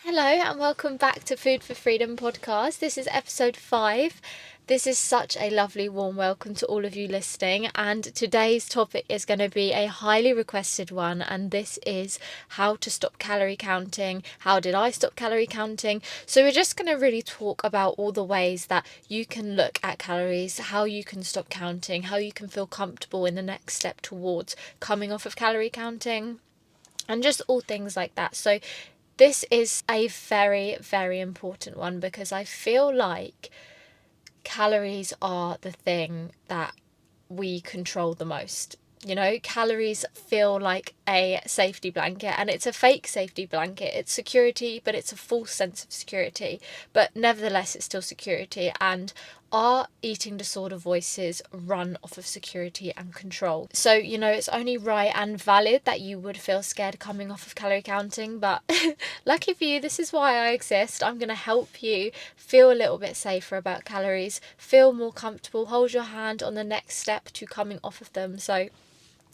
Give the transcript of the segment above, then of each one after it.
Hello and welcome back to Food for Freedom podcast. This is episode 5. This is such a lovely warm welcome to all of you listening, and today's topic is going to be a highly requested one, and this is how to stop calorie counting. How did I stop calorie counting? So we're just going to really talk about all the ways that you can look at calories, how you can stop counting, how you can feel comfortable in the next step towards coming off of calorie counting, and just all things like that. So this is a very, very important one because I feel like calories are the thing that we control the most. You know, calories feel like a safety blanket, and it's a fake safety blanket. It's security, but it's a false sense of security. But nevertheless, it's still security. And our eating disorder voices run off of security and control. So, you know, it's only right and valid that you would feel scared coming off of calorie counting. But lucky for you, this is why I exist. I'm going to help you feel a little bit safer about calories, feel more comfortable, hold your hand on the next step to coming off of them. So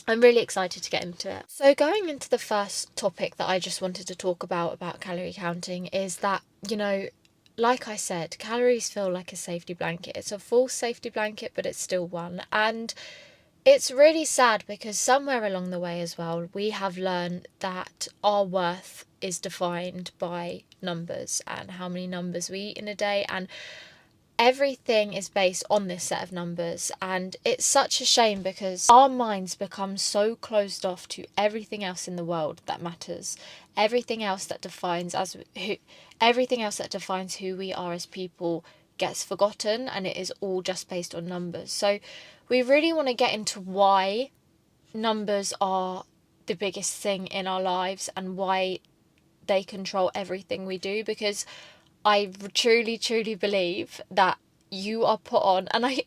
I'm really excited to get into it. So going into the first topic that I just wanted to talk about calorie counting is that, you know, like I said, calories feel like a safety blanket. It's a false safety blanket, but it's still one. And it's really sad because somewhere along the way as well, we have learned that our worth is defined by numbers and how many numbers we eat in a day, and everything is based on this set of numbers. And it's such a shame because our minds become so closed off to everything else in the world that matters, everything else that defines who we are as people gets forgotten, and it is all just based on numbers. So we really want to get into why numbers are the biggest thing in our lives and why they control everything we do, because I truly, truly believe that you are put on, and I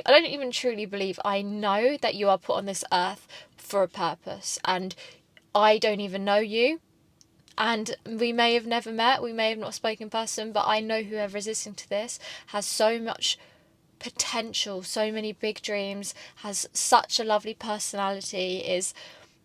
don't even truly believe, I know that you are put on this earth for a purpose, and I don't even know you, and we may have never met, we may have not spoken in person, but I know whoever is listening to this has so much potential, so many big dreams, has such a lovely personality, is,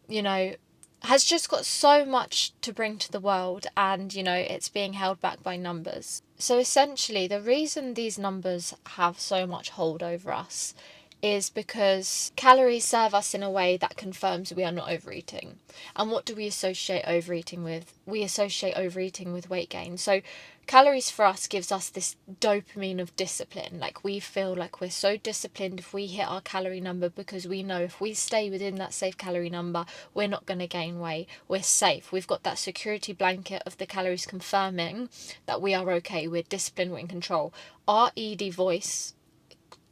you know, has just got so much to bring to the world, and, you know, it's being held back by numbers. So essentially, the reason these numbers have so much hold over us is because calories serve us in a way that confirms we are not overeating. And what do we associate overeating with? We associate overeating with weight gain. So calories for us gives us this dopamine of discipline. Like, we feel like we're so disciplined if we hit our calorie number, because we know if we stay within that safe calorie number, we're not going to gain weight. We're safe. We've got that security blanket of the calories confirming that we are okay. We're disciplined. We're in control. Our ED voice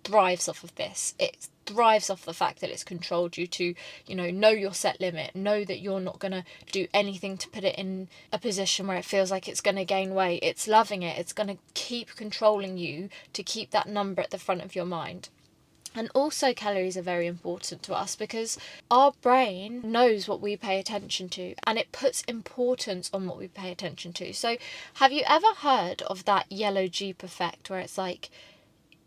thrives off of this. It thrives off the fact that it's controlled you to, you know your set limit, know that you're not going to do anything to put it in a position where it feels like it's going to gain weight. It's loving it. It's going to keep controlling you to keep that number at the front of your mind. And also, calories are very important to us because our brain knows what we pay attention to, and it puts importance on what we pay attention to. So have you ever heard of that yellow Jeep effect, where it's like,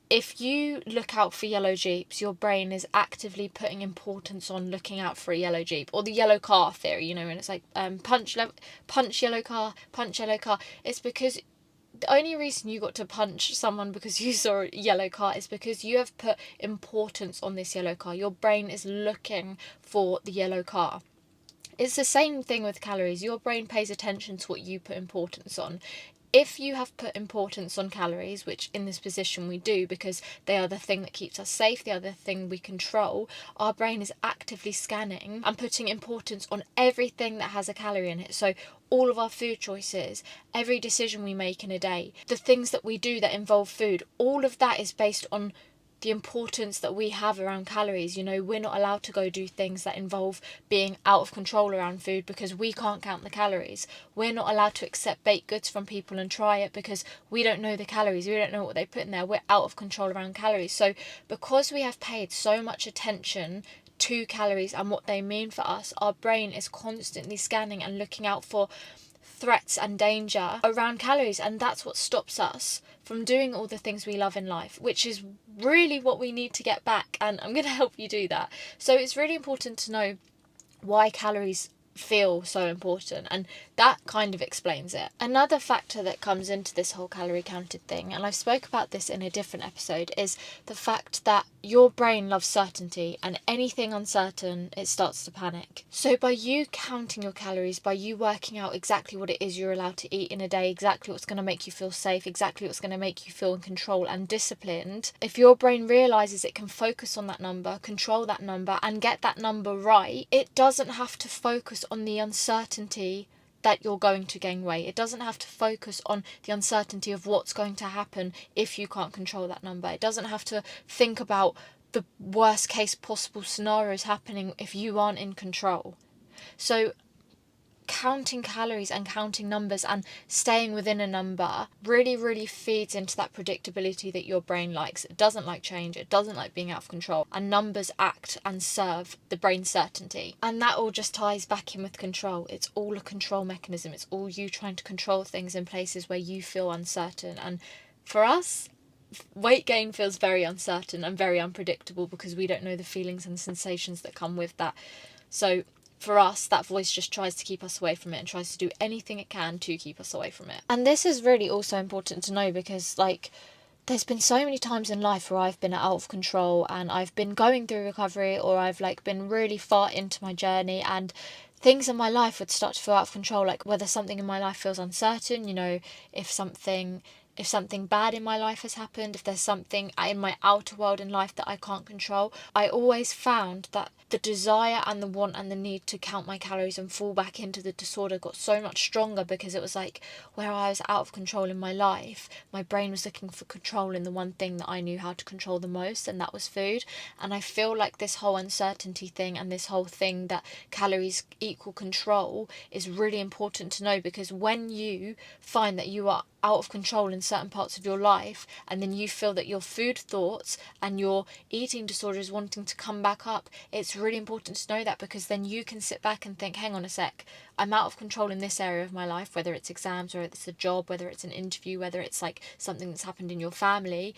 if you look out for yellow Jeeps, your brain is actively putting importance on looking out for a yellow Jeep? Or the yellow car theory, you know, and it's like punch yellow car, punch yellow car. It's because the only reason you got to punch someone because you saw a yellow car is because you have put importance on this yellow car. Your brain is looking for the yellow car. It's the same thing with calories. Your brain pays attention to what you put importance on. If you have put importance on calories, which in this position we do because they are the thing that keeps us safe, they are the thing we control, our brain is actively scanning and putting importance on everything that has a calorie in it. So all of our food choices, every decision we make in a day, the things that we do that involve food, all of that is based on the importance that we have around calories. You know, we're not allowed to go do things that involve being out of control around food because we can't count the calories. We're not allowed to accept baked goods from people and try it because we don't know the calories. We don't know what they put in there. We're out of control around calories. So because we have paid so much attention to calories and what they mean for us, our brain is constantly scanning and looking out for threats and danger around calories, and that's what stops us from doing all the things we love in life, which is really what we need to get back, and I'm going to help you do that. So it's really important to know why calories feel so important, and that kind of explains it. Another factor that comes into this whole calorie counted thing, and I've spoke about this in a different episode, is the fact that your brain loves certainty, and anything uncertain, it starts to panic. So by you counting your calories, by you working out exactly what it is you're allowed to eat in a day, exactly what's going to make you feel safe, exactly what's going to make you feel in control and disciplined, if your brain realizes it can focus on that number, control that number, and get that number right, it doesn't have to focus on the uncertainty that you're going to gain weight. It doesn't have to focus on the uncertainty of what's going to happen if you can't control that number. It doesn't have to think about the worst case possible scenarios happening if you aren't in control. So counting calories and counting numbers and staying within a number really feeds into that predictability that your brain likes. It doesn't like change, it doesn't like being out of control, and numbers act and serve the brain's certainty. And that all just ties back in with control. It's all a control mechanism. It's all you trying to control things in places where you feel uncertain. And for us, weight gain feels very uncertain and very unpredictable because we don't know the feelings and sensations that come with that. So for us, that voice just tries to keep us away from it and tries to do anything it can to keep us away from it. And this is really also important to know because, like, there's been so many times in life where I've been out of control and I've been going through recovery, or I've been really far into my journey, and things in my life would start to feel out of control, like whether something in my life feels uncertain, if something bad in my life has happened, if there's something in my outer world in life that I can't control. I always found that the desire and the want and the need to count my calories and fall back into the disorder got so much stronger, because it was like where I was out of control in my life, my brain was looking for control in the one thing that I knew how to control the most, and that was food. And I feel like this whole uncertainty thing and this whole thing that calories equal control is really important to know, because when you find that you are out of control in certain parts of your life, and then you feel that your food thoughts and your eating disorder is wanting to come back up, it's really important to know that, because then you can sit back and think, hang on a sec, I'm out of control in this area of my life, whether it's exams, or it's a job, whether it's an interview, whether it's like something that's happened in your family.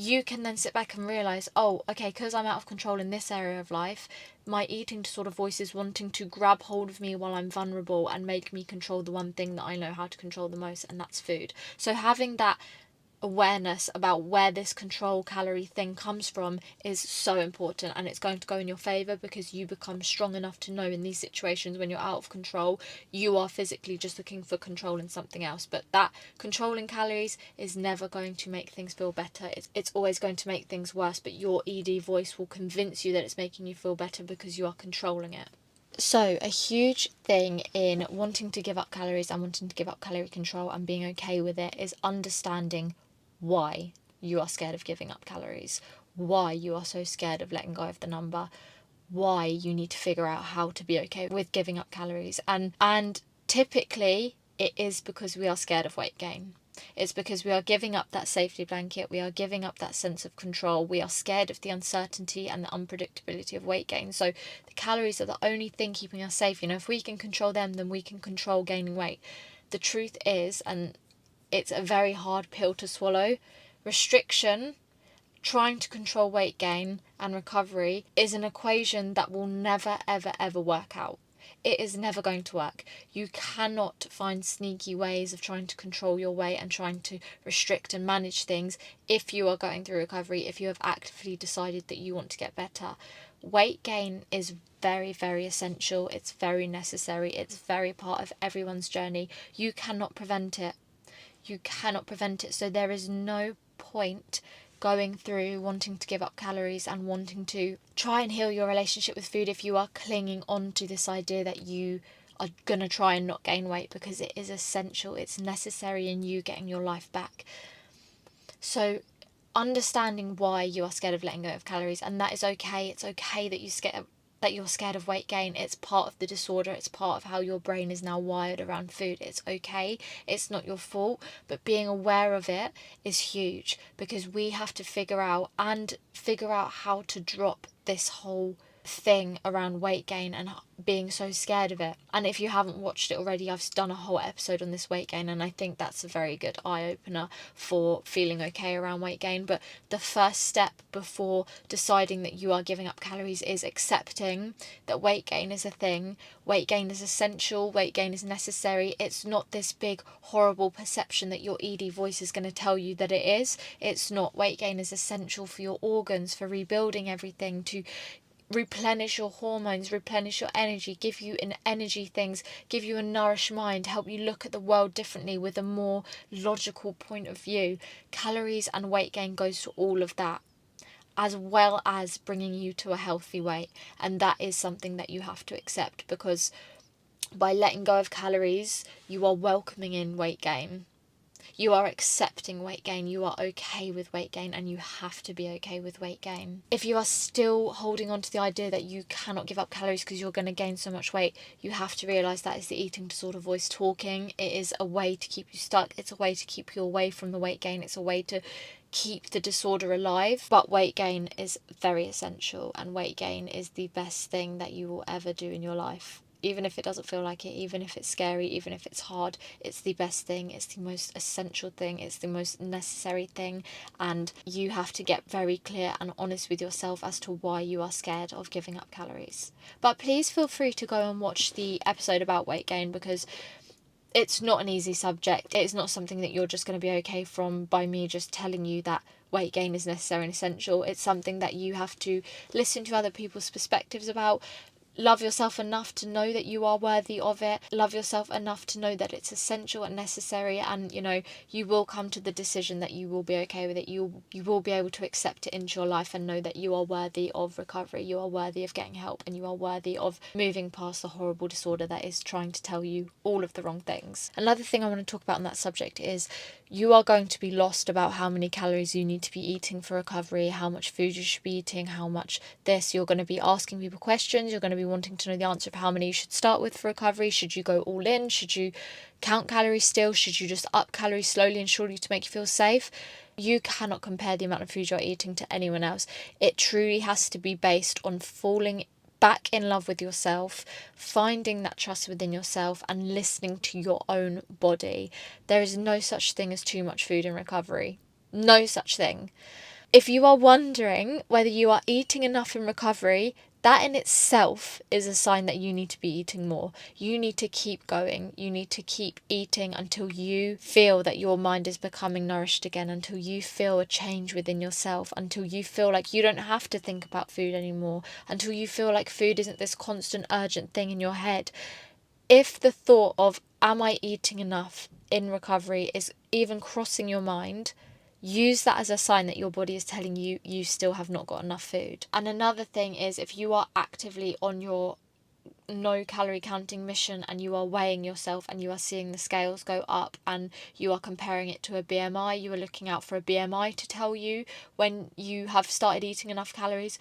You can then sit back and realise, oh, okay, because I'm out of control in this area of life, my eating disorder voice is wanting to grab hold of me while I'm vulnerable and make me control the one thing that I know how to control the most, and that's food. So having that awareness about where this control calorie thing comes from is so important, and it's going to go in your favor, because you become strong enough to know in these situations when you're out of control, you are physically just looking for control in something else. But that controlling calories is never going to make things feel better. It's always going to make things worse, but your ED voice will convince you that it's making you feel better because you are controlling it. So a huge thing in wanting to give up calories and wanting to give up calorie control and being okay with it is understanding why you are scared of giving up calories, why you are so scared of letting go of the number, why you need to figure out how to be okay with giving up calories. And typically it is because we are scared of weight gain. It's because we are giving up that safety blanket, we are giving up that sense of control, we are scared of the uncertainty and the unpredictability of weight gain. So the calories are the only thing keeping us safe. If we can control them, then we can control gaining weight. The truth is, and it's a very hard pill to swallow, restriction, trying to control weight gain, and recovery is an equation that will never ever work out. It is never going to work. You cannot find sneaky ways of trying to control your weight and trying to restrict and manage things if you are going through recovery, if you have actively decided that you want to get better. Weight gain is very essential. It's very necessary. It's very part of everyone's journey. You cannot prevent it. So there is no point going through wanting to give up calories and wanting to try and heal your relationship with food if you are clinging on to this idea that you are going to try and not gain weight, because it is essential, it's necessary in you getting your life back. So understanding why you are scared of letting go of calories, and that is okay. It's okay that you're scared of weight gain. It's part of the disorder. It's part of how your brain is now wired around food. It's okay. It's not your fault. But being aware of it is huge, because we have to figure out how to drop this whole thing around weight gain and being so scared of it. And if you haven't watched it already, I've done a whole episode on this weight gain, and I think that's a very good eye-opener for feeling okay around weight gain. But the first step before deciding that you are giving up calories is accepting that weight gain is a thing. Weight gain is essential, weight gain is necessary. It's not this big horrible perception that your ED voice is going to tell you that it is. It's not. Weight gain is essential for your organs, for rebuilding everything, to replenish your hormones, replenish your energy, give you an energy things, give you a nourished mind, help you look at the world differently with a more logical point of view. Calories and weight gain goes to all of that, as well as bringing you to a healthy weight. And that is something that you have to accept, because by letting go of calories, you are welcoming in weight gain. You are accepting weight gain, you are okay with weight gain, and you have to be okay with weight gain. If you are still holding on to the idea that you cannot give up calories because you're going to gain so much weight, you have to realise that is the eating disorder voice talking. It is a way to keep you stuck, it's a way to keep you away from the weight gain, it's a way to keep the disorder alive. But weight gain is very essential, and weight gain is the best thing that you will ever do in your life. Even if it doesn't feel like it, even if it's scary, even if it's hard, it's the best thing, it's the most essential thing, it's the most necessary thing, and you have to get very clear and honest with yourself as to why you are scared of giving up calories. But please feel free to go and watch the episode about weight gain, because it's not an easy subject. It's not something that you're just going to be okay from by me just telling you that weight gain is necessary and essential. It's something that you have to listen to other people's perspectives about. Love yourself enough to know that you are worthy of it. Love yourself enough to know that it's essential and necessary, and you will come to the decision that you will be okay with it. You will be able to accept it into your life and know that you are worthy of recovery, you are worthy of getting help, and you are worthy of moving past the horrible disorder that is trying to tell you all of the wrong things. Another thing I want to talk about on that subject is you are going to be lost about how many calories you need to be eating for recovery, how much food you should be eating, how much this. You're going to be asking people questions, you're going to be wanting to know the answer of how many you should start with for recovery. Should you go all in? Should you count calories still? Should you just up calories slowly and surely to make you feel safe? You cannot compare the amount of food you're eating to anyone else. It truly has to be based on falling back in love with yourself, finding that trust within yourself, and listening to your own body. There is no such thing as too much food in recovery. No such thing. If you are wondering whether you are eating enough in recovery, that in itself is a sign that you need to be eating more. You need to keep going. You need to keep eating until you feel that your mind is becoming nourished again, until you feel a change within yourself, until you feel like you don't have to think about food anymore, until you feel like food isn't this constant urgent thing in your head. If the thought of, am I eating enough in recovery, is even crossing your mind, use that as a sign that your body is telling you you still have not got enough food. And another thing is, if you are actively on your no calorie counting mission and you are weighing yourself and you are seeing the scales go up and you are comparing it to a BMI, you are looking out for a BMI to tell you when you have started eating enough calories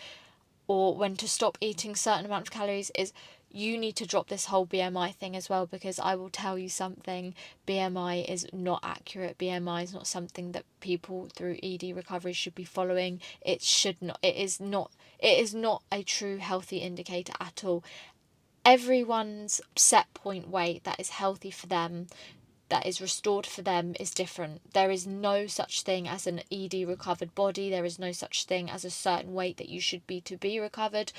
or when to stop eating certain amount of calories, is you need to drop this whole BMI thing as well, because I will tell you something, BMI is not accurate. BMI is not something that people through ED recovery should be following. It is not a true healthy indicator at all. Everyone's set point weight that is healthy for them, that is restored for them, is different. There is no such thing as an ED recovered body. There is no such thing as a certain weight that you should be to be recovered.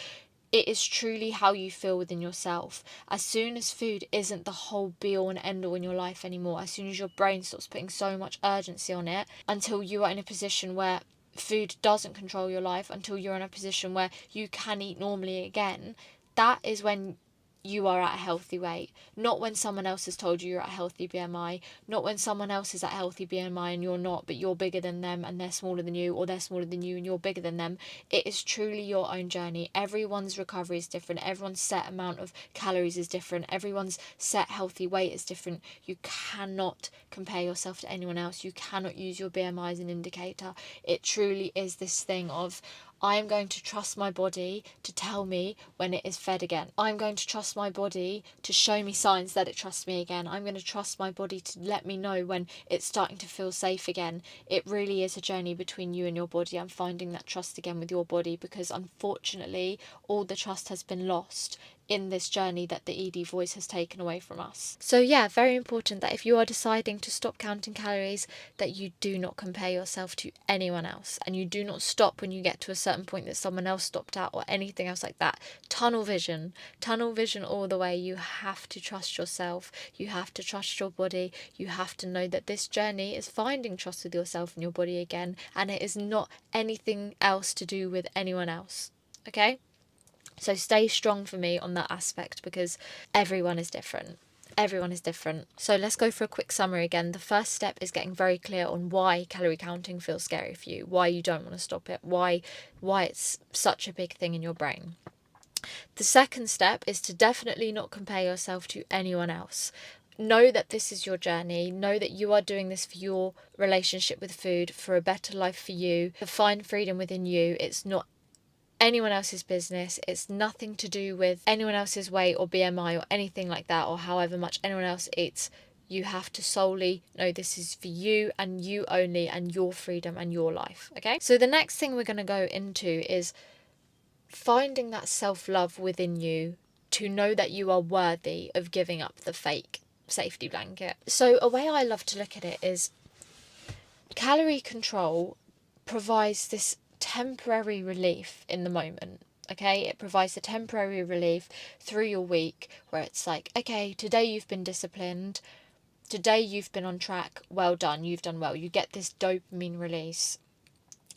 It is truly how you feel within yourself. As soon as food isn't the whole be all and end all in your life anymore, as soon as your brain stops putting so much urgency on it, until you are in a position where food doesn't control your life, until you're in a position where you can eat normally again, that is when you are at a healthy weight. Not when someone else has told you you're at a healthy BMI, not when someone else is at a healthy BMI and you're not, but you're bigger than them and they're smaller than you, or they're smaller than you and you're bigger than them. It is truly your own journey. Everyone's recovery is different. Everyone's set amount of calories is different. Everyone's set healthy weight is different. You cannot compare yourself to anyone else. You cannot use your BMI as an indicator. It truly is this thing of, I am going to trust my body to tell me when it is fed again. I'm going to trust my body to show me signs that it trusts me again. I'm going to trust my body to let me know when it's starting to feel safe again. It really is a journey between you and your body. I'm finding that trust again with your body, because unfortunately all the trust has been lost in this journey that the ED voice has taken away from us. So yeah, very important that if you are deciding to stop counting calories, that you do not compare yourself to anyone else, and you do not stop when you get to a certain point that someone else stopped at or anything else like that. Tunnel vision all the way. You have to trust yourself, you have to trust your body, you have to know that this journey is finding trust with yourself and your body again, and it is not anything else to do with anyone else. Okay? So stay strong for me on that aspect, because everyone is different. Everyone is different. So let's go for a quick summary again. The first step is getting very clear on why calorie counting feels scary for you, why you don't want to stop it, why it's such a big thing in your brain. The second step is to definitely not compare yourself to anyone else. Know that this is your journey. Know that you are doing this for your relationship with food, for a better life for you, to find freedom within you. It's not anyone else's business. It's nothing to do with anyone else's weight or BMI or anything like that, or however much anyone else eats. You have to solely know this is for you and you only, and your freedom and your life. Okay, so the next thing we're going to go into is finding that self-love within you, to know that you are worthy of giving up the fake safety blanket. So a way I love to look at it is calorie control provides this temporary relief in the moment. Okay, it provides a temporary relief through your week, where it's like, okay, today you've been disciplined, today you've been on track, well done, you've done well. You get this dopamine release.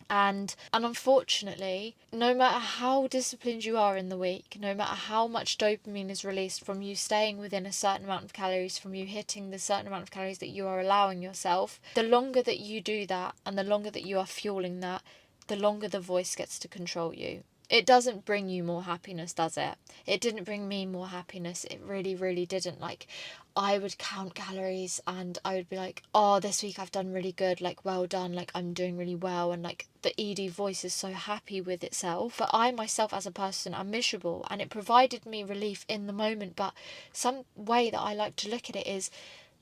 And unfortunately, no matter how disciplined you are in the week, no matter how much dopamine is released from you staying within a certain amount of calories, from you hitting the certain amount of calories that you are allowing yourself, the longer that you do that and the longer that you are fueling that, the longer the voice gets to control you. It doesn't bring you more happiness, does it? It didn't bring me more happiness. It really, really didn't. Like, I would count calories and I would be like, oh, this week I've done really good, like, well done, like, I'm doing really well, and like the ED voice is so happy with itself. But I myself as a person am miserable, and it provided me relief in the moment. But some way that I like to look at it is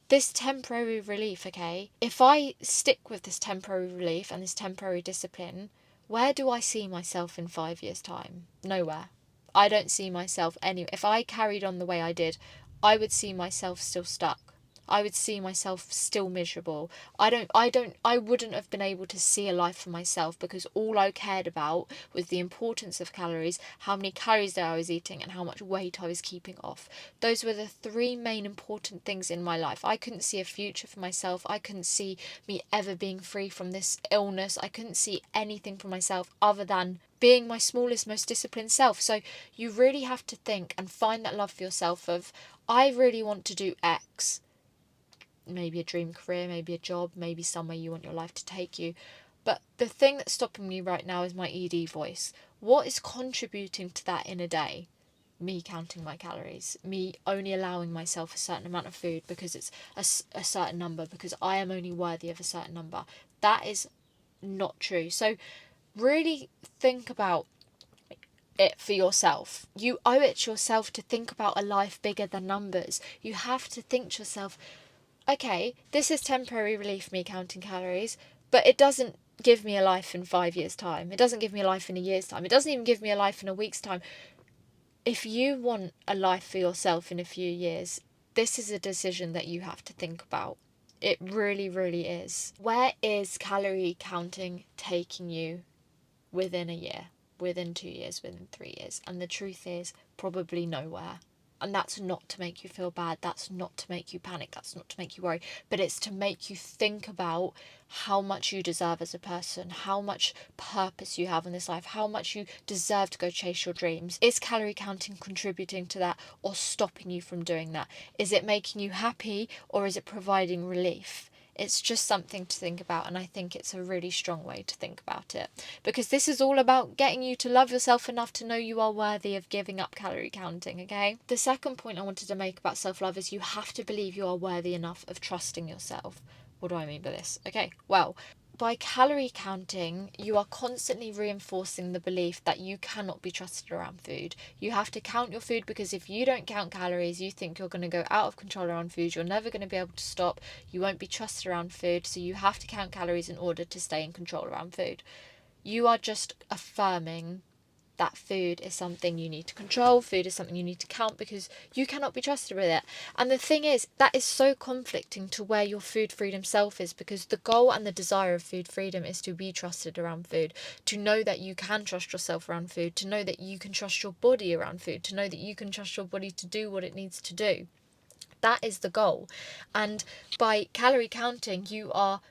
this temporary relief. Okay, if I stick with this temporary relief and this temporary discipline, where do I see myself in 5 years' time? Nowhere. I don't see myself if I carried on the way I did, I would see myself still stuck. I would see myself still miserable. I wouldn't have been able to see a life for myself, because all I cared about was the importance of calories, how many calories that I was eating, and how much weight I was keeping off. Those were the three main important things in my life. I couldn't see a future for myself. I couldn't see me ever being free from this illness. I couldn't see anything for myself other than being my smallest, most disciplined self. So you really have to think and find that love for yourself of, I really want to do X. Maybe a dream career, maybe a job, maybe somewhere you want your life to take you. But the thing that's stopping me right now is my ED voice. What is contributing to that in a day? Me counting my calories, me only allowing myself a certain amount of food because it's a certain number, because I am only worthy of a certain number. That is not true. So really think about it for yourself. You owe it to yourself to think about a life bigger than numbers. You have to think to yourself, okay, this is temporary relief, me counting calories, but it doesn't give me a life in 5 years' time. It doesn't give me a life in a year's time. It doesn't even give me a life in a week's time. If you want a life for yourself in a few years, this is a decision that you have to think about. It really, really is. Where is calorie counting taking you within a year, within 2 years, within 3 years? And the truth is, probably nowhere. And that's not to make you feel bad. That's not to make you panic. That's not to make you worry. But it's to make you think about how much you deserve as a person, how much purpose you have in this life, how much you deserve to go chase your dreams. Is calorie counting contributing to that, or stopping you from doing that? Is it making you happy, or is it providing relief? It's just something to think about, and I think it's a really strong way to think about it, because this is all about getting you to love yourself enough to know you are worthy of giving up calorie counting, okay? The second point I wanted to make about self-love is you have to believe you are worthy enough of trusting yourself. What do I mean by this? Okay, well, by calorie counting, you are constantly reinforcing the belief that you cannot be trusted around food. You have to count your food, because if you don't count calories, you think you're going to go out of control around food. You're never going to be able to stop. You won't be trusted around food. So you have to count calories in order to stay in control around food. You are just affirming that food is something you need to control, food is something you need to count, because you cannot be trusted with it. And the thing is, that is so conflicting to where your food freedom self is, because the goal and the desire of food freedom is to be trusted around food, to know that you can trust yourself around food, to know that you can trust your body around food, to know that you can trust your body to do what it needs to do. That is the goal. And by calorie counting, you are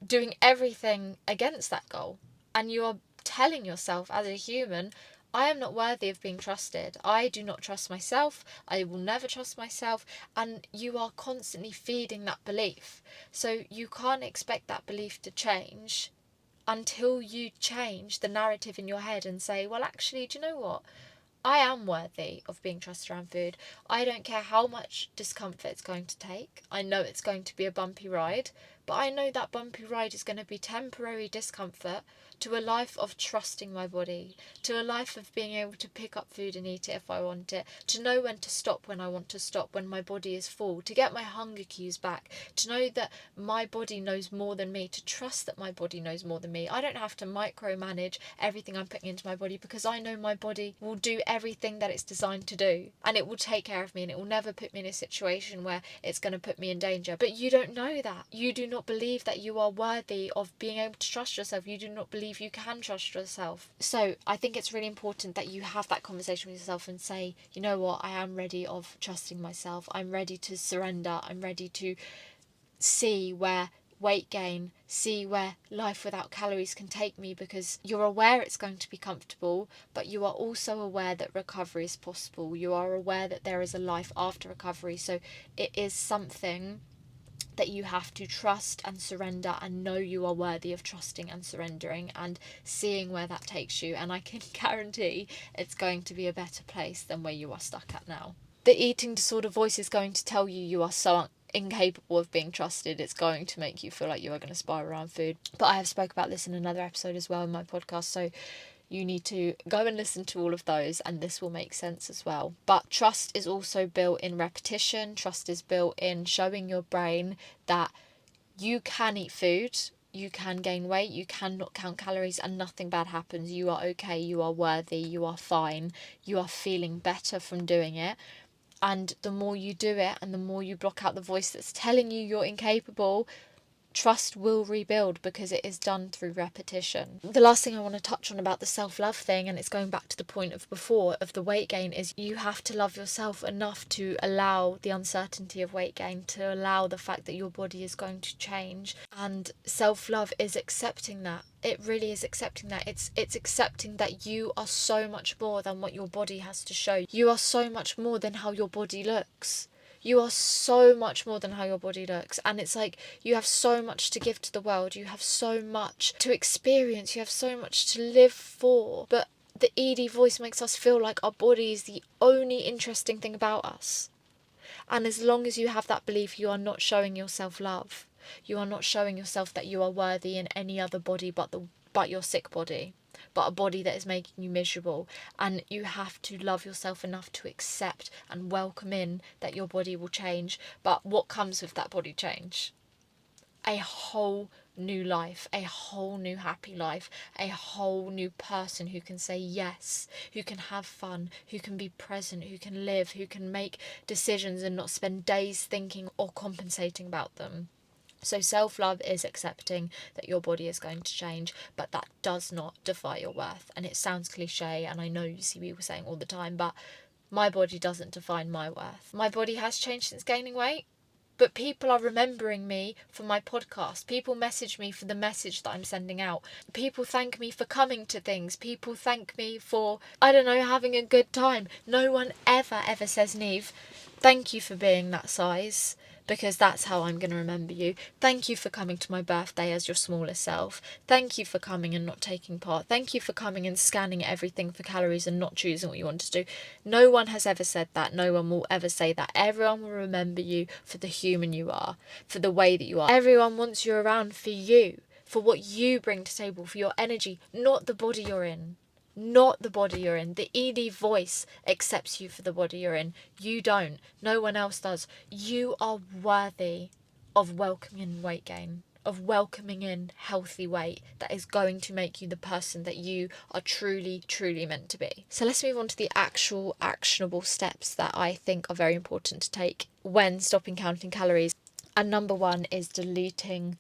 doing everything against that goal. And you are telling yourself as a human, I am not worthy of being trusted. I do not trust myself. I will never trust myself. And you are constantly feeding that belief. So you can't expect that belief to change until you change the narrative in your head and say, well, actually, do you know what? I am worthy of being trusted around food. I don't care how much discomfort it's going to take. I know it's going to be a bumpy ride, but I know that bumpy ride is going to be temporary discomfort to a life of trusting my body, to a life of being able to pick up food and eat it if I want it, to know when to stop when I want to stop, when my body is full, to get my hunger cues back, to know that my body knows more than me, to trust that my body knows more than me. I don't have to micromanage everything I'm putting into my body, because I know my body will do everything that it's designed to do, and it will take care of me, and it will never put me in a situation where it's going to put me in danger. But you don't know that. You do not believe that you are worthy of being able to trust yourself. You do not believe you can trust yourself. So I think it's really important that you have that conversation with yourself and say, you know what, I am ready of trusting myself. I'm ready to surrender. I'm ready to see where weight gain, see where life without calories can take me, because you're aware it's going to be comfortable, but you are also aware that recovery is possible. You are aware that there is a life after recovery. So it is something that you have to trust and surrender, and know you are worthy of trusting and surrendering and seeing where that takes you. And I can guarantee it's going to be a better place than where you are stuck at now. The eating disorder voice is going to tell you you are so incapable of being trusted. It's going to make you feel like you are going to spiral around food. But I have spoke about this in another episode as well in my podcast, so you need to go and listen to all of those, and this will make sense as well. But trust is also built in repetition. Trust is built in showing your brain that you can eat food, you can gain weight, you cannot count calories, and nothing bad happens. You are okay, you are worthy, you are fine, you are feeling better from doing it. And the more you do it, and the more you block out the voice that's telling you you're incapable, trust will rebuild, because it is done through repetition. The last thing I want to touch on about the self-love thing, and it's going back to the point of before of the weight gain, is you have to love yourself enough to allow the uncertainty of weight gain, to allow the fact that your body is going to change. And self-love is accepting that. It really is accepting that. It's accepting that you are so much more than what your body has to show. You are so much more than how your body looks. You are so much more than how your body looks. And it's like, you have so much to give to the world. You have so much to experience. You have so much to live for. But the ED voice makes us feel like our body is the only interesting thing about us. And as long as you have that belief, you are not showing yourself love. You are not showing yourself that you are worthy in any other body but your sick body, but a body that is making you miserable. And you have to love yourself enough to accept and welcome in that your body will change. But what comes with that body change? A whole new life, a whole new happy life, a whole new person who can say yes, who can have fun, who can be present, who can live, who can make decisions and not spend days thinking or compensating about them. So self-love is accepting that your body is going to change, but that does not defy your worth. And it sounds cliche, and I know you see people saying all the time, but my body doesn't define my worth. My body has changed since gaining weight, but people are remembering me for my podcast. People message me for the message that I'm sending out. People thank me for coming to things. People thank me for, I don't know, having a good time. No one ever says, Niamh, thank you for being that size, because that's how I'm going to remember you. Thank you for coming to my birthday as your smallest self. Thank you for coming and not taking part. Thank you for coming and scanning everything for calories and not choosing what you want to do. No one has ever said that. No one will ever say that. Everyone will remember you for the human you are, for the way that you are. Everyone wants you around for you, for what you bring to the table, for your energy, not the body you're in. Not the body you're in. The ED voice accepts you for the body you're in. You don't. No one else does. You are worthy of welcoming in weight gain, of welcoming in healthy weight that is going to make you the person that you are truly, truly meant to be. So let's move on to the actual actionable steps that I think are very important to take when stopping counting calories. And number one is deleting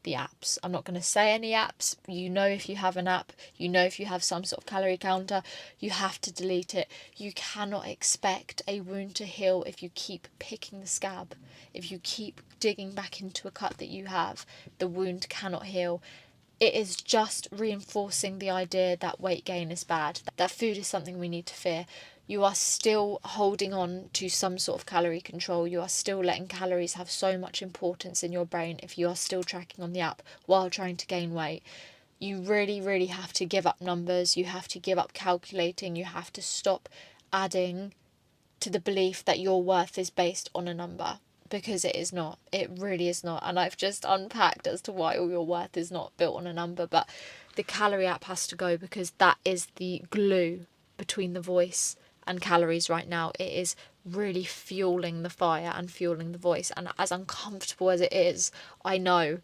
the apps. I'm not going to say any apps. You know, if you have an app, you know, if you have some sort of calorie counter, you have to delete it. You cannot expect a wound to heal if you keep picking the scab. If you keep digging back into a cut that you have, the wound cannot heal. It is just reinforcing the idea that weight gain is bad, that food is something we need to fear. You are still holding on to some sort of calorie control. You are still letting calories have so much importance in your brain if you are still tracking on the app while trying to gain weight. You really, really have to give up numbers. You have to give up calculating. You have to stop adding to the belief that your worth is based on a number. Because it is not. It really is not. And I've just unpacked as to why all your worth is not built on a number. But the calorie app has to go because that is the glue between the voice and calories right now. It is really fueling the fire and fueling the voice. And as uncomfortable as it is, I know,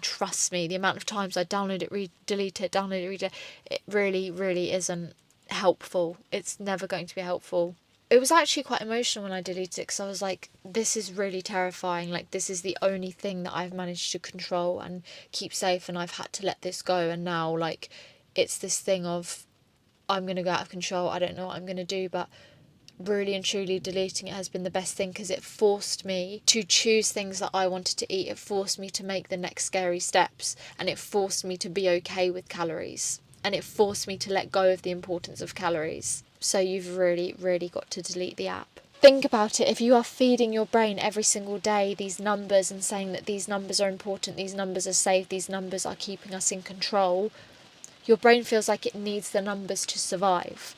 trust me, the amount of times I download it, delete it, download it, read it really, really isn't helpful. It's never going to be helpful. It was actually quite emotional when I deleted it because I was like, this is really terrifying. Like, this is the only thing that I've managed to control and keep safe, and I've had to let this go. And now, like, it's this thing of, I'm going to go out of control. I don't know what I'm going to do. But really and truly deleting it has been the best thing because it forced me to choose things that I wanted to eat. It forced me to make the next scary steps, and it forced me to be okay with calories, and it forced me to let go of the importance of calories. So you've really, really got to delete the app. Think about it. If you are feeding your brain every single day these numbers and saying that these numbers are important, these numbers are safe, these numbers are keeping us in control, your brain feels like it needs the numbers to survive.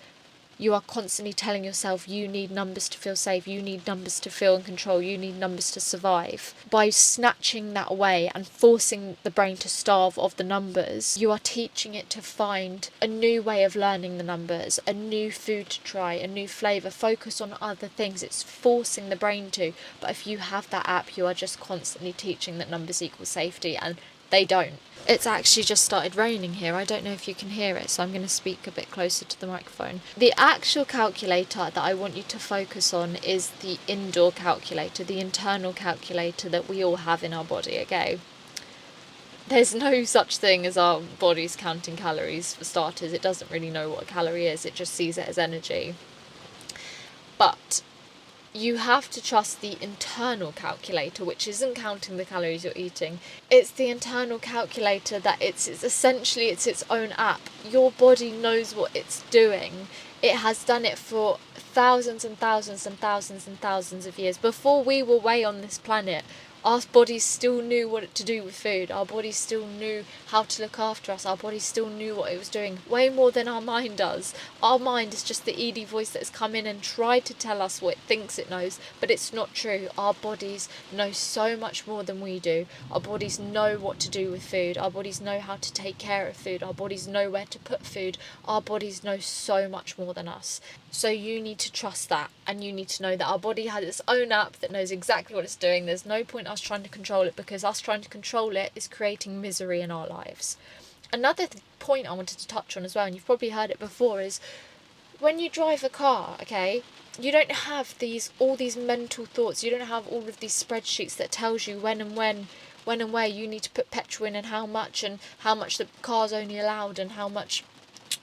You are constantly telling yourself you need numbers to feel safe, you need numbers to feel in control, you need numbers to survive. By snatching that away and forcing the brain to starve of the numbers, you are teaching it to find a new way of learning the numbers, a new food to try, a new flavour, focus on other things. It's forcing the brain to. But if you have that app, you are just constantly teaching that numbers equal safety, and they don't. It's actually just started raining here. I don't know if you can hear it, so I'm going to speak a bit closer to the microphone. The actual calculator that I want you to focus on is the indoor calculator, the internal calculator that we all have in our body, okay? There's no such thing as our body's counting calories, for starters. It doesn't really know what a calorie is, it just sees it as energy. But you have to trust the internal calculator, which isn't counting the calories you're eating. It's the internal calculator that it's essentially its own app. Your body knows what it's doing. It has done it for thousands and thousands and thousands and thousands of years. Before we were way on this planet, our bodies still knew what to do with food. Our bodies still knew how to look after us. Our bodies still knew what it was doing, way more than our mind does. Our mind is just the ED voice that has come in and tried to tell us what it thinks it knows, but it's not true. Our bodies know so much more than we do. Our bodies know what to do with food. Our bodies know how to take care of food. Our bodies know where to put food. Our bodies know so much more than us. So you need to trust that, and you need to know that our body has its own app that knows exactly what it's doing. There's no point us trying to control it, because us trying to control it is creating misery in our lives. Another point I wanted to touch on as well, and you've probably heard it before, is when you drive a car, okay, you don't have all these mental thoughts. You don't have all of these spreadsheets that tells you when and where you need to put petrol in, and how much the car's only allowed, and how much,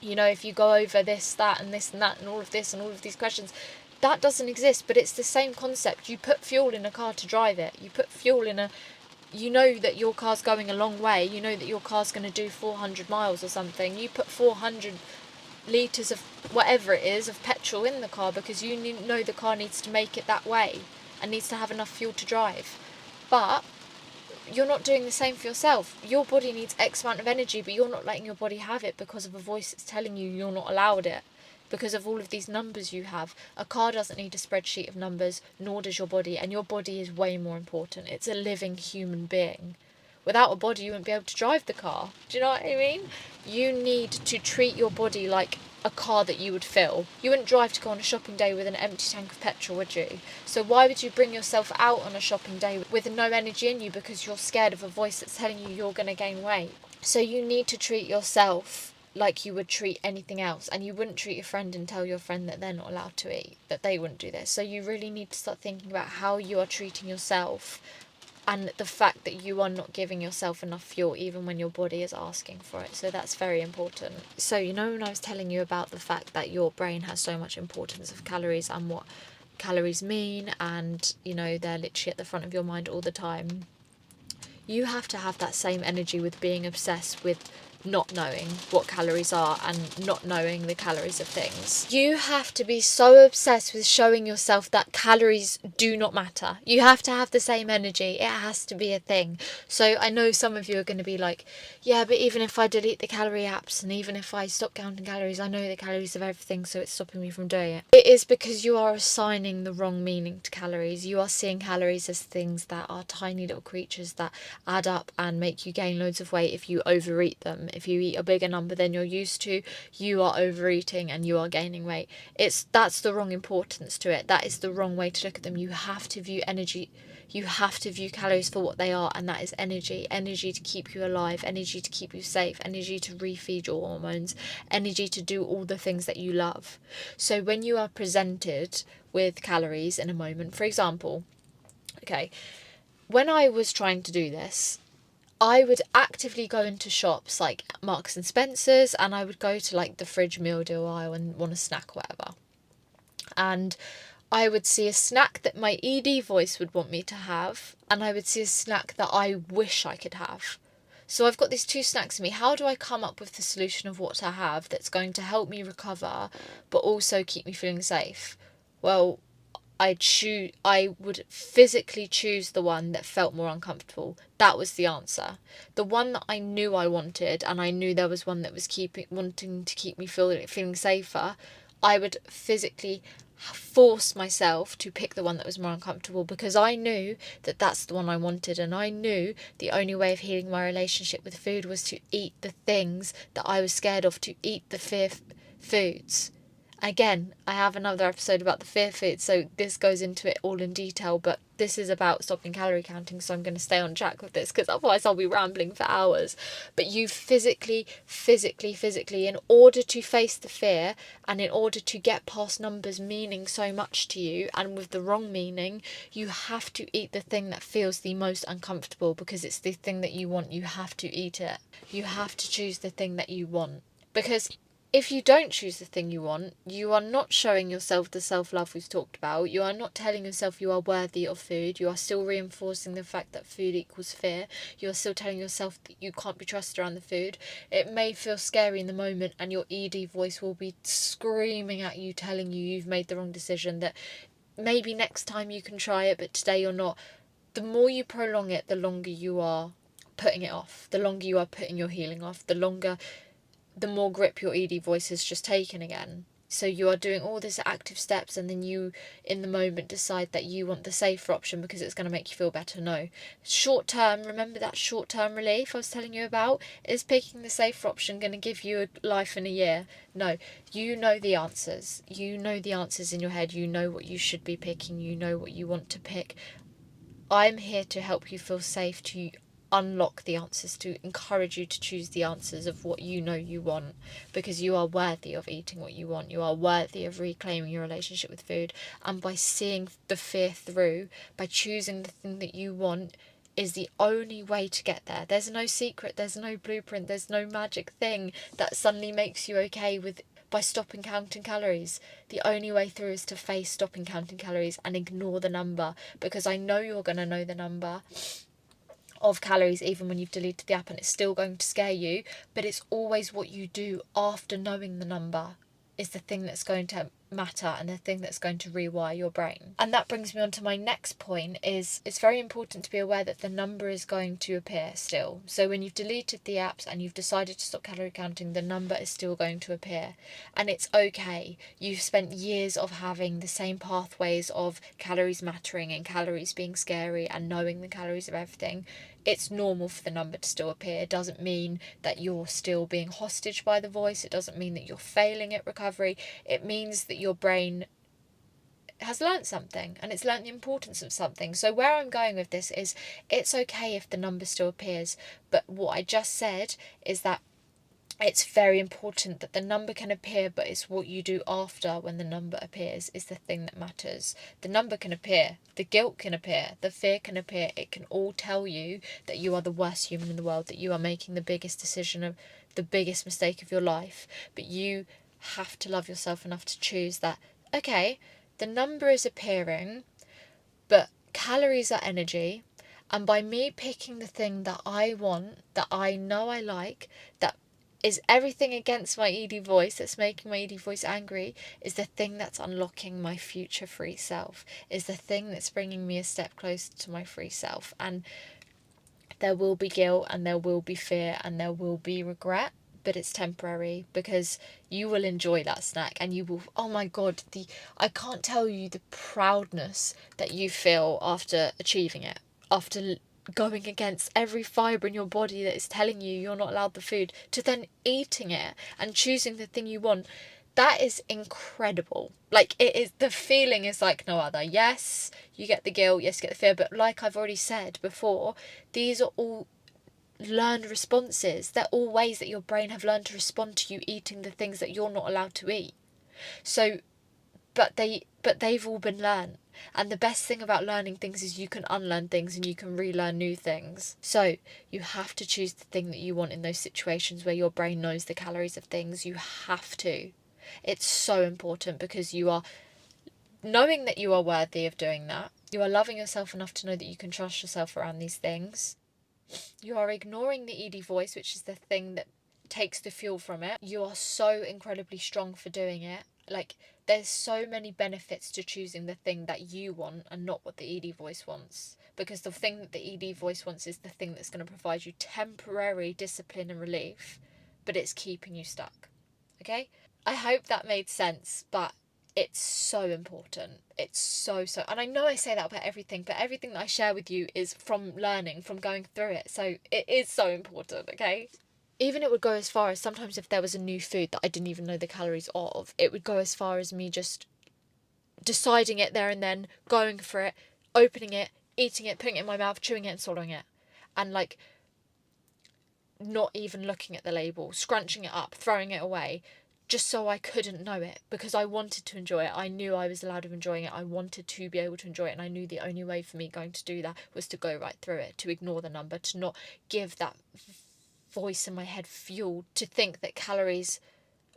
you know, if you go over this, that, and this and that, and all of this and all of these questions. That doesn't exist, but it's the same concept. You put fuel in a car to drive it. You put fuel in you know that your car's going a long way. You know that your car's going to do 400 miles or something. You put 400 litres of whatever it is of petrol in the car because you know the car needs to make it that way and needs to have enough fuel to drive. But you're not doing the same for yourself. Your body needs X amount of energy, but you're not letting your body have it because of a voice that's telling you you're not allowed it, because of all of these numbers you have. A car doesn't need a spreadsheet of numbers, nor does your body, and your body is way more important. It's a living human being. Without a body, you wouldn't be able to drive the car. Do you know what I mean? You need to treat your body like a car that you would fill. You wouldn't drive to go on a shopping day with an empty tank of petrol, would you? So why would you bring yourself out on a shopping day with no energy in you because you're scared of a voice that's telling you you're going to gain weight? So you need to treat yourself like you would treat anything else, and you wouldn't treat your friend and tell your friend that they're not allowed to eat, that they wouldn't do this. So you really need to start thinking about how you are treating yourself, and the fact that you are not giving yourself enough fuel even when your body is asking for it. So that's very important. So when I was telling you about the fact that your brain has so much importance of calories and what calories mean, and they're literally at the front of your mind all the time, you have to have that same energy with being obsessed with not knowing what calories are and not knowing the calories of things. You have to be so obsessed with showing yourself that calories do not matter. You have to have the same energy. It has to be a thing. So I know some of you are going to be like, yeah, but even if I delete the calorie apps and even if I stop counting calories, I know the calories of everything, so it's stopping me from doing it. It is because you are assigning the wrong meaning to calories. You are seeing calories as things that are tiny little creatures that add up and make you gain loads of weight if you overeat them. If you eat a bigger number than you're used to, you are overeating and you are gaining weight. That's the wrong importance to it. That is the wrong way to look at them. You have to view energy, you have to view calories for what they are, and that is energy. Energy to keep you alive, energy to keep you safe, energy to refeed your hormones, energy to do all the things that you love. So when you are presented with calories in a moment, for example, okay, when I was trying to do this, I would actively go into shops like Marks and Spencer's, and I would go to like the fridge meal deal aisle and want a snack or whatever. And I would see a snack that my ED voice would want me to have, and I would see a snack that I wish I could have. So I've got these two snacks in me. How do I come up with the solution of what to have that's going to help me recover, but also keep me feeling safe? Well, I would physically choose the one that felt more uncomfortable. That was the answer. The one that I knew I wanted, and I knew there was one that was wanting to keep me feeling safer, I would physically force myself to pick the one that was more uncomfortable, because I knew that that's the one I wanted, and I knew the only way of healing my relationship with food was to eat the things that I was scared of, to eat the fear foods. Again, I have another episode about the fear food, so this goes into it all in detail, but this is about stopping calorie counting, so I'm going to stay on track with this because otherwise I'll be rambling for hours. But you physically, in order to face the fear and in order to get past numbers meaning so much to you and with the wrong meaning, you have to eat the thing that feels the most uncomfortable because it's the thing that you want. You have to eat it. You have to choose the thing that you want, because if you don't choose the thing you want, you are not showing yourself the self-love we've talked about. You are not telling yourself you are worthy of food. You are still reinforcing the fact that food equals fear. You are still telling yourself that you can't be trusted around the food. It may feel scary in the moment, and your ED voice will be screaming at you, telling you you've made the wrong decision, that maybe next time you can try it, but today you're not. The more you prolong it, the longer you are putting it off. The longer you are putting your healing off. The more grip your ED voice has just taken again. So you are doing all these active steps, and then you, in the moment, decide that you want the safer option because it's going to make you feel better. No. Short term, remember that short term relief I was telling you about? Is picking the safer option going to give you a life in a year? No. You know the answers. You know the answers in your head. You know what you should be picking. You know what you want to pick. I'm here to help you feel safe, to unlock the answers, to encourage you to choose the answers of what you know you want, because you are worthy of eating what you want. You are worthy of reclaiming your relationship with food, and by seeing the fear through, by choosing the thing that you want, is the only way to get there. There's no secret, there's no blueprint, there's no magic thing that suddenly makes you okay with by stopping counting calories. The only way through is to face stopping counting calories and ignore the number, because I know you're going to know the number of calories even when you've deleted the app, and it's still going to scare you, but it's always what you do after knowing the number is the thing that's going to matter and the thing that's going to rewire your brain. And that brings me on to my next point. Is it's very important to be aware that the number is going to appear still. So when you've deleted the apps and you've decided to stop calorie counting, the number is still going to appear, and it's okay. You've spent years of having the same pathways of calories mattering and calories being scary and knowing the calories of everything. it's normal for the number to still appear. It doesn't mean that you're still being hostage by the voice. It doesn't mean that you're failing at recovery. It means that your brain has learnt something, and it's learnt the importance of something. So where I'm going with this is, it's okay if the number still appears, but what I just said is that it's very important that the number can appear, but it's what you do after when the number appears is the thing that matters. The number can appear, the guilt can appear, the fear can appear. It can all tell you that you are the worst human in the world, that you are making the biggest decision of the biggest mistake of your life. But you have to love yourself enough to choose that, okay, the number is appearing, but calories are energy. And by me picking the thing that I want, that I know I like, that is everything against my ED voice, that's making my ED voice angry, is the thing that's unlocking my future free self, is the thing that's bringing me a step closer to my free self. And there will be guilt, and there will be fear, and there will be regret, but it's temporary, because you will enjoy that snack, and you will, oh my god, I can't tell you the proudness that you feel after achieving it, after going against every fibre in your body that is telling you you're not allowed the food, to then eating it and choosing the thing you want. That is incredible. Like, it is, the feeling is like no other. Yes, you get the guilt, yes, you get the fear, but like I've already said before, these are all learned responses. They're all ways that your brain have learned to respond to you eating the things that you're not allowed to eat. So, but they've all been learned. And the best thing about learning things is you can unlearn things and you can relearn new things. So you have to choose the thing that you want in those situations where your brain knows the calories of things. You have to. It's so important, because you are knowing that you are worthy of doing that. You are loving yourself enough to know that you can trust yourself around these things. You are ignoring the ED voice, which is the thing that takes the fuel from it. You are so incredibly strong for doing it. Like, there's so many benefits to choosing the thing that you want and not what the ED voice wants. Because the thing that the ED voice wants is the thing that's going to provide you temporary discipline and relief, but it's keeping you stuck. Okay? I hope that made sense, but it's so important. It's so, and I know I say that about everything, but everything that I share with you is from learning, from going through it. So it is so important, okay? Even it would go as far as sometimes if there was a new food that I didn't even know the calories of, it would go as far as me just deciding it there and then, going for it, opening it, eating it, putting it in my mouth, chewing it and swallowing it. And like, not even looking at the label, scrunching it up, throwing it away, just so I couldn't know it, because I wanted to enjoy it. I knew I was allowed of enjoying it. I wanted to be able to enjoy it, and I knew the only way for me going to do that was to go right through it, to ignore the number, to not give that voice in my head fuel to think that calories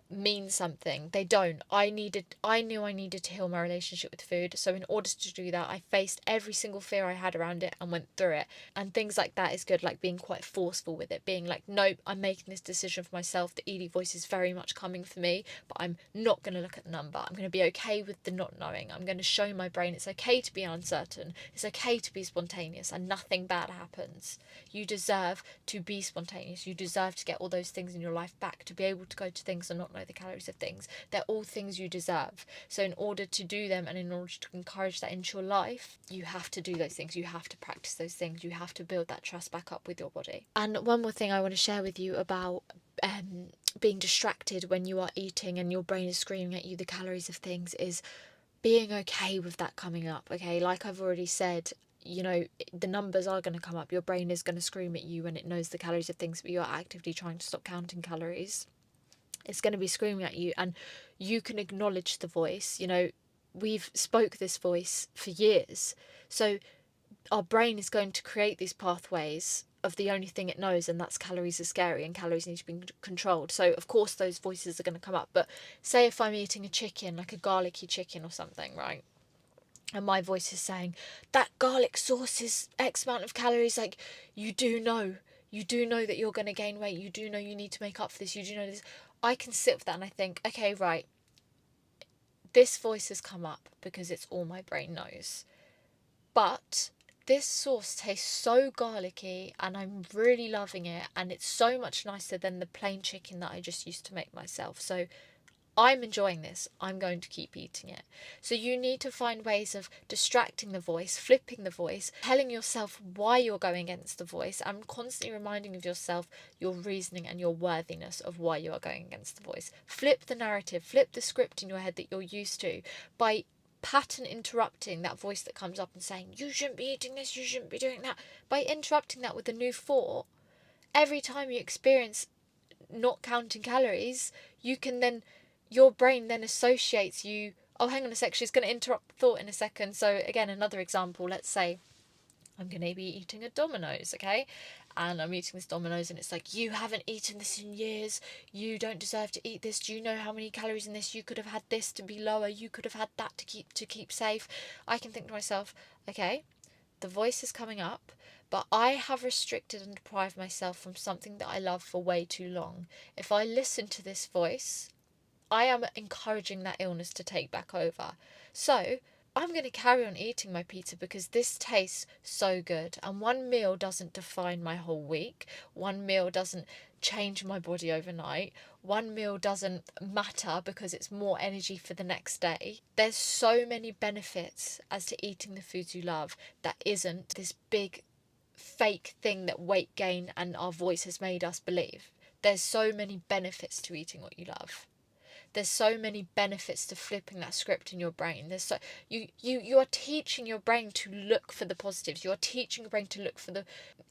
mean something. They don't. I knew I needed to heal my relationship with food. So in order to do that, I faced every single fear I had around it and went through it. And things like that is good, like being quite forceful with it, being like, nope, I'm making this decision for myself. The ED voice is very much coming for me, but I'm not going to look at the number. I'm going to be okay with the not knowing. I'm going to show my brain it's okay to be uncertain. It's okay to be spontaneous, and nothing bad happens. You deserve to be spontaneous. You deserve to get all those things in your life back, to be able to go to things and not know the calories of things. They're all things you deserve. So in order to do them, and in order to encourage that into your life, you have to do those things. You have to practice those things. You have to build that trust back up with your body. And one more thing I want to share with you about being distracted when you are eating and your brain is screaming at you the calories of things is being okay with that coming up. Okay, like I've already said, you know, the numbers are going to come up. Your brain is going to scream at you when it knows the calories of things, but you're actively trying to stop counting calories. It's going to be screaming at you, and you can acknowledge the voice. You know, we've spoke this voice for years, so our brain is going to create these pathways of the only thing it knows, and that's calories are scary and calories need to be controlled. So of course those voices are going to come up. But say if I'm eating a chicken, like a garlicky chicken or something, right, and my voice is saying that garlic sauce is X amount of calories, like, you do know that you're going to gain weight, you do know you need to make up for this, you do know this. I can sit with that and I think, okay, right, this voice has come up because it's all my brain knows, but this sauce tastes so garlicky and I'm really loving it, and it's so much nicer than the plain chicken that I just used to make myself. So I'm enjoying this, I'm going to keep eating it. So you need to find ways of distracting the voice, flipping the voice, telling yourself why you're going against the voice, and constantly reminding of yourself your reasoning and your worthiness of why you are going against the voice. Flip the narrative, flip the script in your head that you're used to by pattern interrupting that voice that comes up and saying, you shouldn't be eating this, you shouldn't be doing that. By interrupting that with a new thought, every time you experience not counting calories, you can then, your brain then associates you, oh, hang on a sec, she's going to interrupt thought in a second. So again, another example, let's say I'm going to be eating a Domino's, okay? And I'm eating this Domino's and it's like, you haven't eaten this in years. You don't deserve to eat this. Do you know how many calories in this? You could have had this to be lower. You could have had that to keep safe. I can think to myself, okay, the voice is coming up, but I have restricted and deprived myself from something that I love for way too long. If I listen to this voice, I am encouraging that illness to take back over. So I'm going to carry on eating my pizza because this tastes so good. And one meal doesn't define my whole week. One meal doesn't change my body overnight. One meal doesn't matter because it's more energy for the next day. There's so many benefits as to eating the foods you love that isn't this big fake thing that weight gain and our voice has made us believe. There's so many benefits to eating what you love. There's so many benefits to flipping that script in your brain. There's so you are teaching your brain to look for the positives. You are teaching your brain to look for the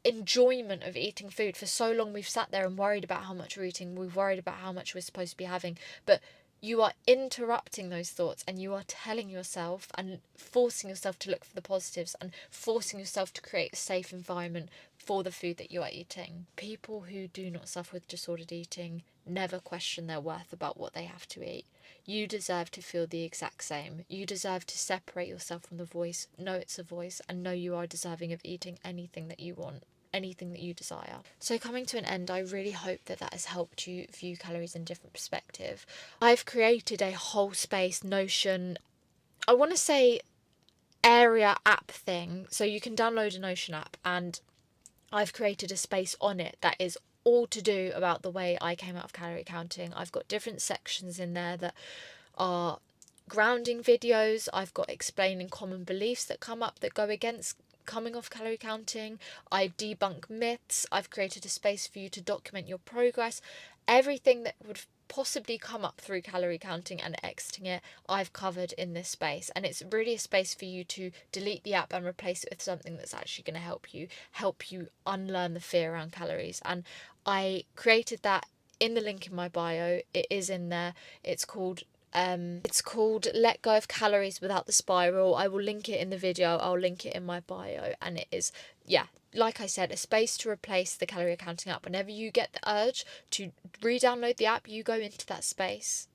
enjoyment of eating food. For so long we've sat there and worried about how much we're eating. We've worried about how much we're supposed to be having. But you are interrupting those thoughts and you are telling yourself and forcing yourself to look for the positives and forcing yourself to create a safe environment for the food that you are eating. People who do not suffer with disordered eating never question their worth about what they have to eat. You deserve to feel the exact same. You deserve to separate yourself from the voice, know it's a voice, and know you are deserving of eating anything that you want, anything that you desire. So coming to an end, I really hope that that has helped you view calories in a different perspective. I've created a whole space Notion, I want to say area app thing, so you can download a Notion app, and I've created a space on it that is all to do about the way I came out of calorie counting. I've got different sections in there that are grounding videos. I've got explaining common beliefs that come up that go against coming off calorie counting. I debunk myths. I've created a space for you to document your progress. Everything that would possibly come up through calorie counting and exiting it, I've covered in this space. And it's really a space for you to delete the app and replace it with something that's actually going to help you unlearn the fear around calories. And I created that in the link in my bio. It is in there. It's called Let Go of Calories Without the Spiral. I will link it in the video. I'll link it in my bio. And it is, yeah, like I said, a space to replace the calorie counting app. Whenever you get the urge to re-download the app, you go into that space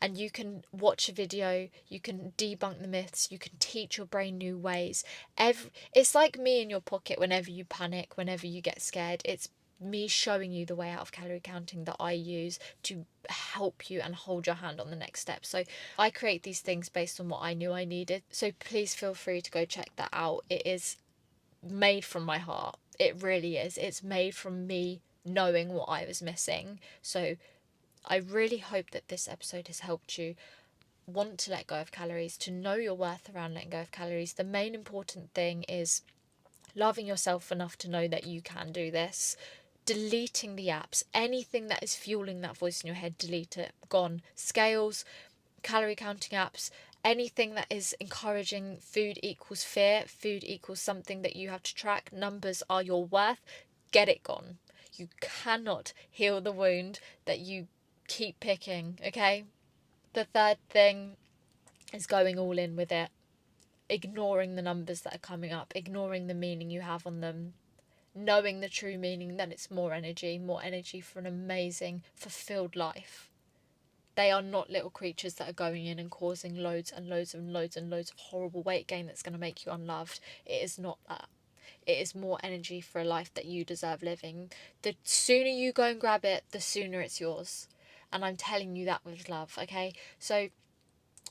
and you can watch a video, you can debunk the myths, you can teach your brain new ways. It's like me in your pocket whenever you panic, whenever you get scared. It's me showing you the way out of calorie counting that I use to help you and hold your hand on the next step. So I create these things based on what I knew I needed. So please feel free to go check that out. It is made from my heart. It really is. It's made from me knowing what I was missing. So I really hope that this episode has helped you want to let go of calories, to know your worth around letting go of calories. The main important thing is loving yourself enough to know that you can do this. Deleting the apps, anything that is fueling that voice in your head, delete it. Gone. Scales, calorie counting apps, anything that is encouraging food equals fear, food equals something that you have to track, numbers are your worth, get it gone. You cannot heal the wound that you keep picking, okay? The third thing is going all in with it, ignoring the numbers that are coming up, ignoring the meaning you have on them, knowing the true meaning that it's more energy for an amazing, fulfilled life. They are not little creatures that are going in and causing loads and loads and loads and loads of horrible weight gain that's going to make you unloved. It is not that. It is more energy for a life that you deserve living. The sooner you go and grab it, the sooner it's yours. And I'm telling you that with love, okay? So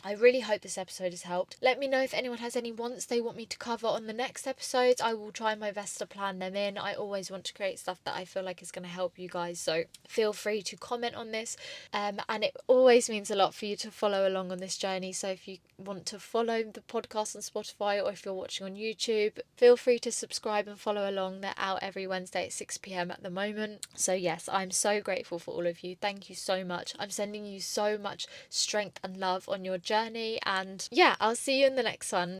I really hope this episode has helped. Let me know if anyone has any wants they want me to cover on the next episodes. I will try my best to plan them in. I always want to create stuff that I feel like is going to help you guys, so feel free to comment on this. And it always means a lot for you to follow along on this journey. So if you want to follow the podcast on Spotify, or if you're watching on YouTube, feel free to subscribe and follow along. They're out every Wednesday at 6 p.m. at the moment. So yes, I'm so grateful for all of you. Thank you so much. I'm sending you so much strength and love on your journey, and yeah, I'll see you in the next one.